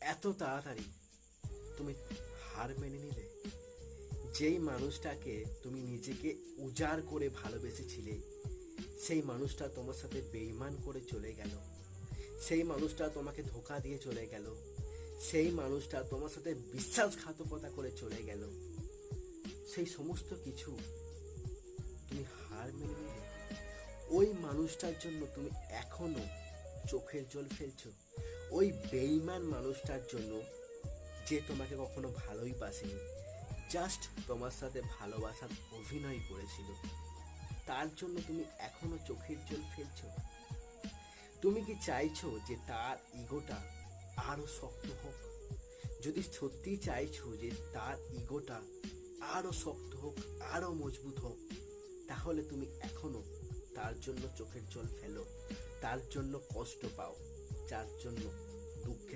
এত তাড়াতাড়ি তুমি হার মেনে নিলে? যেই মানুষটাকে তুমি নিজেকে উজাড় করে ভালোবেসেছিলে, সেই মানুষটা তোমার সাথে বেইমান করে চলে গেল। সেই মানুষটা তোমাকে ধোঁকা দিয়ে চলে গেল। সেই মানুষটা তোমার সাথে বিশ্বাসঘাতকতা করে চলে গেল। সেই সমস্ত কিছু তুমি হার মেনে নিলে। ওই মানুষটার জন্য তুমি এখনো চোখের জল ফেলছো। ওই বেইমান মানুষটার জন্য, যে তোমাকে কখনো ভালোই বাসেনি, জাস্ট তোমার সাথে ভালোবাসার অভিনয় করেছিল, তার জন্য তুমি এখনো চোখের জল ফেলছো? তুমি কি চাইছো যে তার ইগোটা আরো শক্ত হোক? যদি সত্যি চাইছো যে তার ইগোটা আরো শক্ত হোক, আরো মজবুত হোক, তাহলে তুমি এখনো তার জন্য চোখের জল ফেলো, তার জন্য কষ্ট পাও, যার জন্য দুঃখে